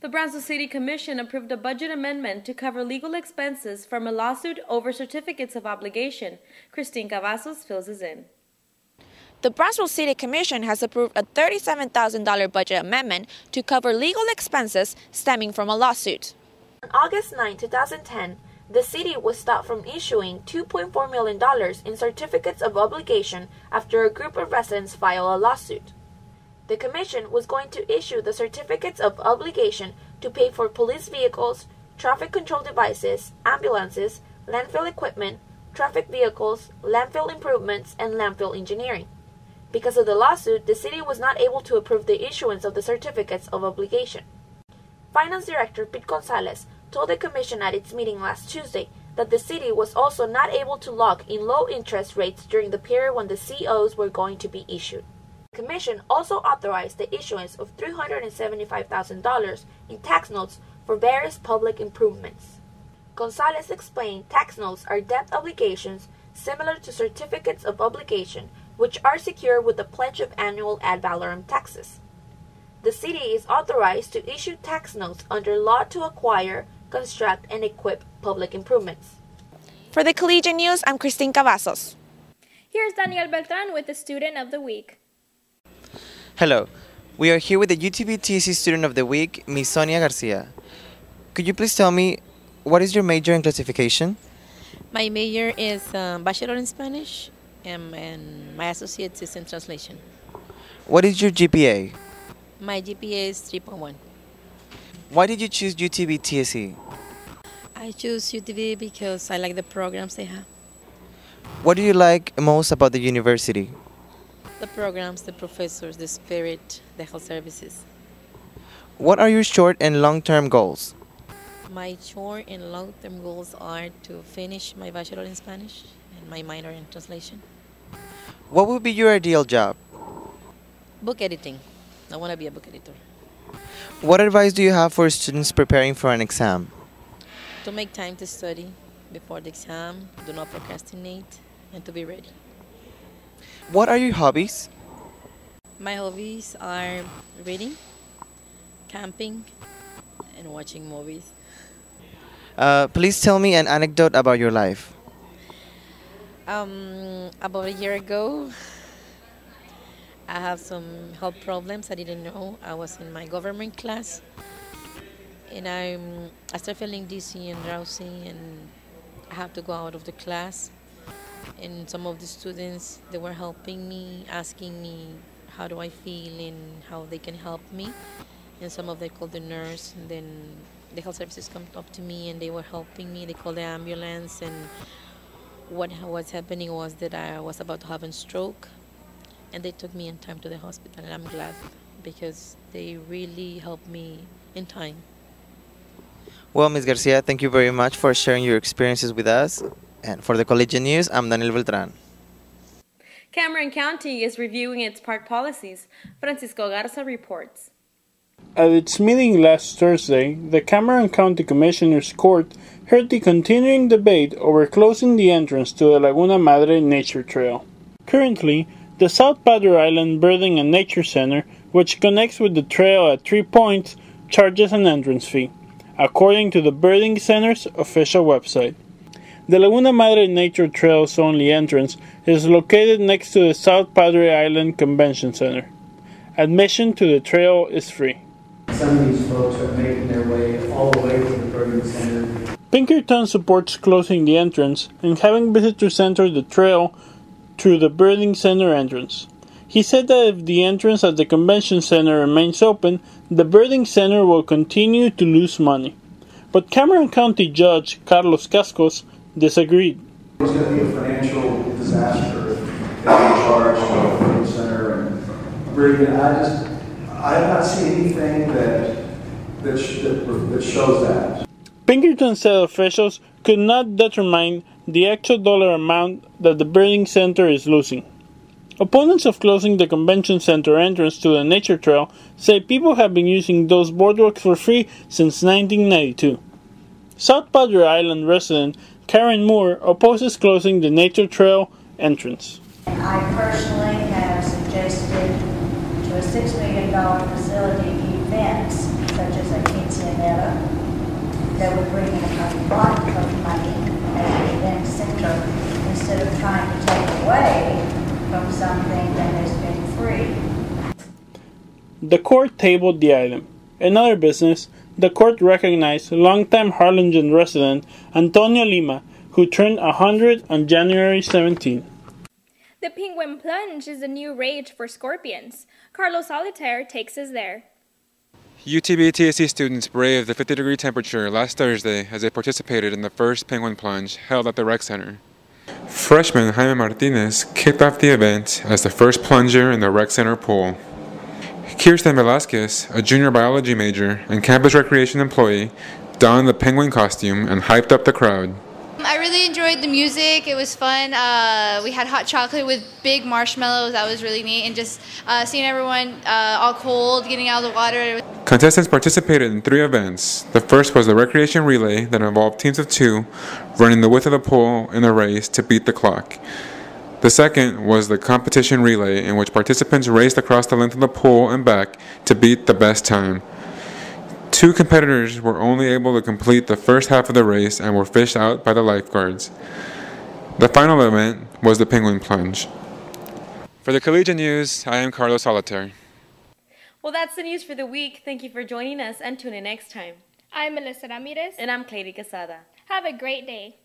The Brownsville City Commission approved a budget amendment to cover legal expenses from a lawsuit over certificates of obligation. Christine Cavazos fills us in. The Brownsville City Commission has approved a $37,000 budget amendment to cover legal expenses stemming from a lawsuit. On August 9, 2010, the city was stopped from issuing $2.4 million in certificates of obligation after a group of residents filed a lawsuit. The Commission was going to issue the certificates of obligation to pay for police vehicles, traffic control devices, ambulances, landfill equipment, traffic vehicles, landfill improvements, and landfill engineering. Because of the lawsuit, the city was not able to approve the issuance of the certificates of obligation. Finance Director Pete Gonzalez told the Commission at its meeting last Tuesday that the city was also not able to lock in low interest rates during the period when the COs were going to be issued. The Commission also authorized the issuance of $375,000 in tax notes for various public improvements. Gonzalez explained tax notes are debt obligations similar to certificates of obligation, which are secured with the pledge of annual ad valorem taxes. The city is authorized to issue tax notes under law to acquire, construct, and equip public improvements. For the Collegian News, I'm Christine Cavazos. Here's Daniel Beltran with the Student of the Week. Hello, we are here with the UTB TSC Student of the Week, Ms. Sonia Garcia. Could you please tell me, what is your major and classification? My major is Bachelor in Spanish, and my associate is in Translation. What is your GPA? My GPA is 3.1. Why did you choose UTB TSC? I choose UTB because I like the programs they have. What do you like most about the university? The programs, the professors, the spirit, the health services. What are your short and long-term goals? My short and long-term goals are to finish my Bachelor in Spanish and my minor in Translation. What would be your ideal job? Book editing. I want to be a book editor. What advice do you have for students preparing for an exam? To make time to study before the exam, do not procrastinate, and to be ready. What are your hobbies? My hobbies are reading, camping, and watching movies. Please tell me an anecdote about your life. About a year ago, I have some health problems I didn't know. I was in my government class, and I started feeling dizzy and drowsy, and I had to go out of the class. And some of the students, they were helping me, asking me how do I feel and how they can help me. And some of them called the nurse, and then the health services come up to me and they were helping me. They called the ambulance, and what was happening was that I was about to have a stroke, and they took me in time to the hospital, and I'm glad because they really helped me in time. Well, Ms. Garcia, thank you very much for sharing your experiences with us. And for the Collegian News, I'm Daniel Beltran. Cameron County is reviewing its park policies. Francisco Garza reports. At its meeting last Thursday, the Cameron County Commissioners Court heard the continuing debate over closing the entrance to the Laguna Madre Nature Trail. Currently, the South Padre Island Birding and Nature Center, which connects with the trail at 3 points, charges an entrance fee, according to the Birding Center's official website. The Laguna Madre Nature Trail's only entrance is located next to the South Padre Island Convention Center. Admission to the trail is free. Some of these folks are making their way all the way to the Birding Center. Pinkerton supports closing the entrance and having visitors enter the trail through the Birding Center entrance. He said that if the entrance at the Convention Center remains open, the Birding Center will continue to lose money. But Cameron County Judge Carlos Cascos disagreed. It's going to be a financial disaster if they charge the Birding Center and Birding. I have not seen anything that shows that. Pinkerton said officials could not determine the actual dollar amount that the Birding Center is losing. Opponents of closing the Convention Center entrance to the Nature Trail say people have been using those boardwalks for free since 1992. South Padre Island resident Karen Moore opposes closing the Nature Trail entrance. I personally have suggested to a $6 million facility events such as a kids that would bring in a lot of money as an event center instead of trying to take away from something that has been free. The court tabled the item. In other business, the court recognized longtime Harlingen resident Antonio Lima, who turned 100 on January 17. The penguin plunge is a new rage for scorpions. Carlos Solitaire takes us there. UTB TSC students braved the 50-degree temperature last Thursday as they participated in the first penguin plunge held at the rec center. Freshman Jaime Martinez kicked off the event as the first plunger in the rec center pool. Kirsten Velasquez, a junior biology major and campus recreation employee, donned the penguin costume and hyped up the crowd. I really enjoyed the music. It was fun. We had hot chocolate with big marshmallows. That was really neat. And just seeing everyone all cold, getting out of the water. Contestants participated in 3 events. The first was the recreation relay that involved teams of 2 running the width of the pool in a race to beat the clock. The second was the competition relay, in which participants raced across the length of the pool and back to beat the best time. 2 competitors were only able to complete the first half of the race and were fished out by the lifeguards. The final event was the penguin plunge. For the Collegian News, I am Carlos Solitaire. Well, that's the news for the week. Thank you for joining us and tune in next time. I'm Melissa Ramirez. And I'm Clady Casada. Have a great day.